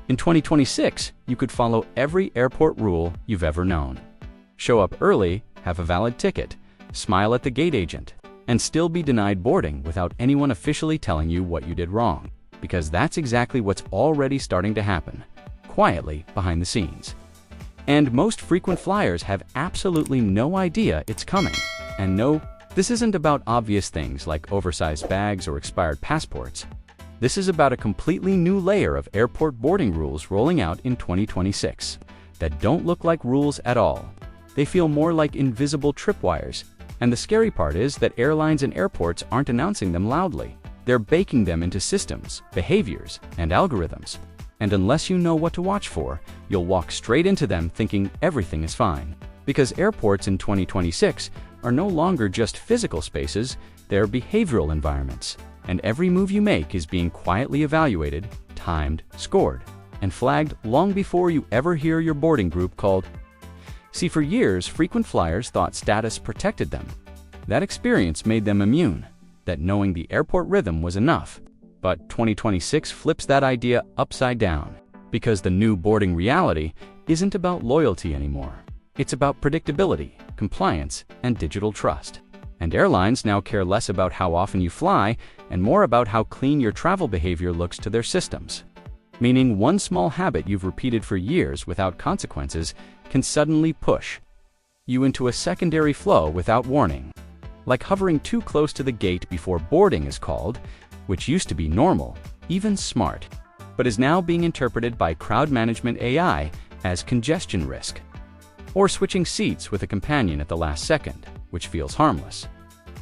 In 2026, you could follow every airport rule you've ever known. Show up early, have a valid ticket, smile at the gate agent, and still be denied boarding without anyone officially telling you what you did wrong. Because that's exactly what's already starting to happen, quietly behind the scenes. And most frequent flyers have absolutely no idea it's coming. And no, this isn't about obvious things like oversized bags or expired passports. This is about a completely new layer of airport boarding rules rolling out in 2026 that don't look like rules at all. They feel more like invisible tripwires. And the scary part is that airlines and airports aren't announcing them loudly. They're baking them into systems, behaviors, and algorithms. And unless you know what to watch for, you'll walk straight into them thinking everything is fine. Because airports in 2026 are no longer just physical spaces, they're behavioral environments. And every move you make is being quietly evaluated, timed, scored, and flagged long before you ever hear your boarding group called. See, for years, frequent flyers thought status protected them. That experience made them immune, that knowing the airport rhythm was enough. But 2026 flips that idea upside down, because the new boarding reality isn't about loyalty anymore. It's about predictability, compliance, and digital trust. And airlines now care less about how often you fly and more about how clean your travel behavior looks to their systems. Meaning one small habit you've repeated for years without consequences can suddenly push you into a secondary flow without warning. Like hovering too close to the gate before boarding is called, which used to be normal, even smart, but is now being interpreted by crowd management AI as congestion risk. Or switching seats with a companion at the last second, which feels harmless,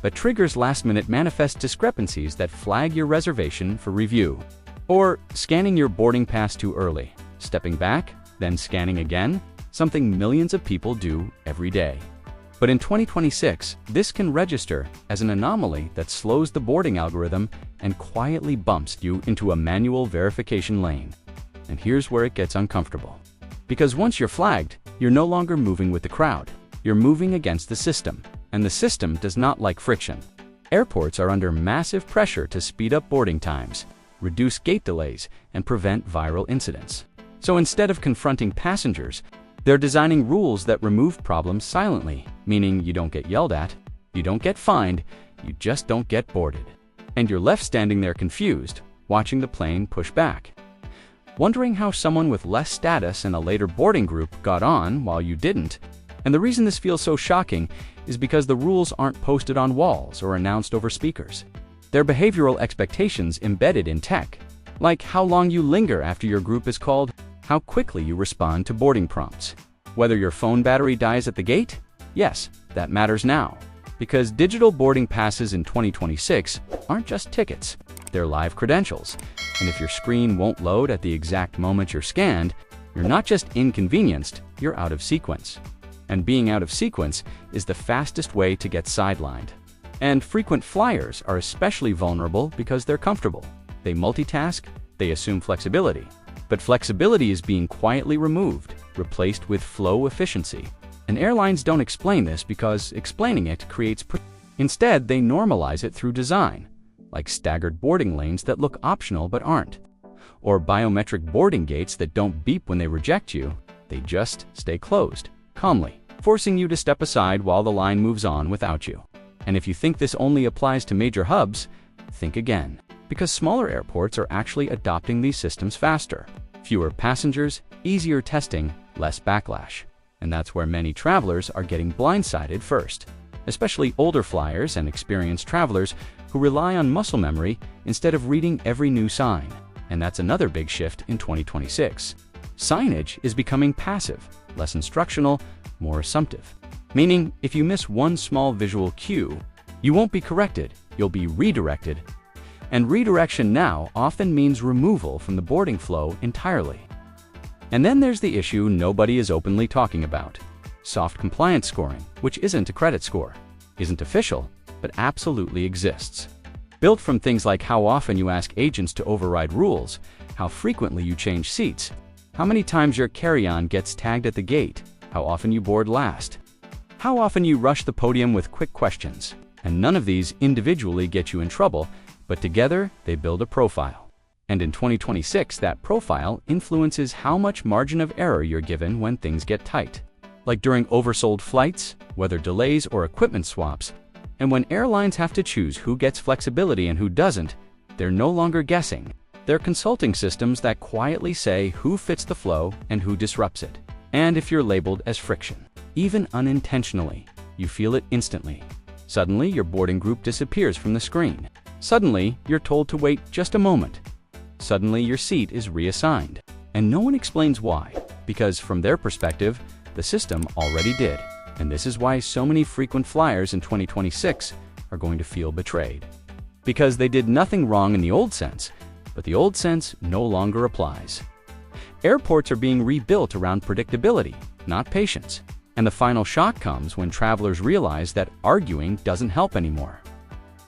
but triggers last-minute manifest discrepancies that flag your reservation for review. Or scanning your boarding pass too early, stepping back, then scanning again, something millions of people do every day. But in 2026, this can register as an anomaly that slows the boarding algorithm and quietly bumps you into a manual verification lane. And here's where it gets uncomfortable. Because once you're flagged, you're no longer moving with the crowd. You're moving against the system, and the system does not like friction. Airports are under massive pressure to speed up boarding times, reduce gate delays, and prevent viral incidents. So instead of confronting passengers, they're designing rules that remove problems silently, meaning you don't get yelled at, you don't get fined, you just don't get boarded. And you're left standing there confused, watching the plane push back, wondering how someone with less status in a later boarding group got on while you didn't. And the reason this feels so shocking is because the rules aren't posted on walls or announced over speakers. They're behavioral expectations embedded in tech, like how long you linger after your group is called, how quickly you respond to boarding prompts. Whether your phone battery dies at the gate? Yes, that matters now. Because digital boarding passes in 2026 aren't just tickets, they're live credentials. And if your screen won't load at the exact moment you're scanned, you're not just inconvenienced, you're out of sequence. And being out of sequence is the fastest way to get sidelined. And frequent flyers are especially vulnerable because they're comfortable. They multitask, they assume flexibility. But flexibility is being quietly removed, replaced with flow efficiency. And airlines don't explain this because explaining it creates Instead, they normalize it through design, like staggered boarding lanes that look optional but aren't, or biometric boarding gates that don't beep when they reject you, they just stay closed, calmly, forcing you to step aside while the line moves on without you. And if you think this only applies to major hubs, think again. Because smaller airports are actually adopting these systems faster. Fewer passengers, easier testing, less backlash. And that's where many travelers are getting blindsided first, especially older flyers and experienced travelers who rely on muscle memory instead of reading every new sign. And that's another big shift in 2026. Signage is becoming passive, less instructional, more assumptive. Meaning, if you miss one small visual cue, you won't be corrected, you'll be redirected. And redirection now often means removal from the boarding flow entirely. And then there's the issue nobody is openly talking about. Soft compliance scoring, which isn't a credit score, isn't official, but absolutely exists. Built from things like how often you ask agents to override rules, how frequently you change seats, how many times your carry-on gets tagged at the gate, how often you board last, how often you rush the podium with quick questions. And none of these individually get you in trouble, but together they build a profile. And in 2026, that profile influences how much margin of error you're given when things get tight. Like during oversold flights, weather delays, or equipment swaps. And when airlines have to choose who gets flexibility and who doesn't, they're no longer guessing. They're consulting systems that quietly say who fits the flow and who disrupts it. And if you're labeled as friction, even unintentionally, you feel it instantly. Suddenly, your boarding group disappears from the screen. Suddenly, you're told to wait just a moment. Suddenly, your seat is reassigned. And no one explains why, because from their perspective, the system already did. And this is why so many frequent flyers in 2026 are going to feel betrayed. Because they did nothing wrong in the old sense, but the old sense no longer applies. Airports are being rebuilt around predictability, not patience. And the final shock comes when travelers realize that arguing doesn't help anymore.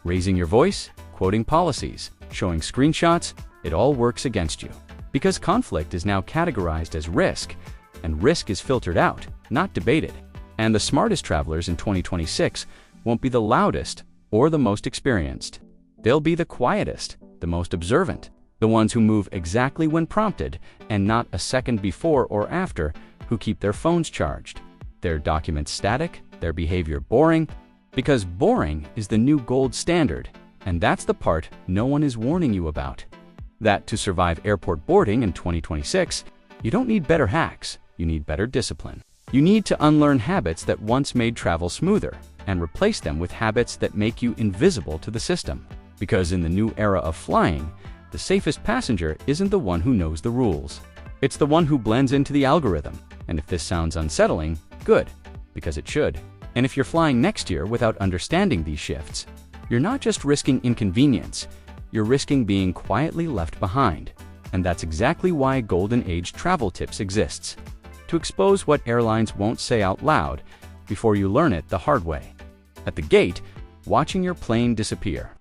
Raising your voice, quoting policies, showing screenshots, it all works against you. Because conflict is now categorized as risk, and risk is filtered out, not debated. And the smartest travelers in 2026 won't be the loudest or the most experienced. They'll be the quietest, the most observant, the ones who move exactly when prompted and not a second before or after, who keep their phones charged, their documents static, their behavior boring, because boring is the new gold standard, and that's the part no one is warning you about. That to survive airport boarding in 2026, you don't need better hacks, you need better discipline. You need to unlearn habits that once made travel smoother and replace them with habits that make you invisible to the system. Because in the new era of flying, the safest passenger isn't the one who knows the rules. It's the one who blends into the algorithm. And if this sounds unsettling, good, because it should. And if you're flying next year without understanding these shifts, you're not just risking inconvenience, you're risking being quietly left behind. And that's exactly why Golden Age Travel Tips exists. To expose what airlines won't say out loud before you learn it the hard way. At the gate, watching your plane disappear.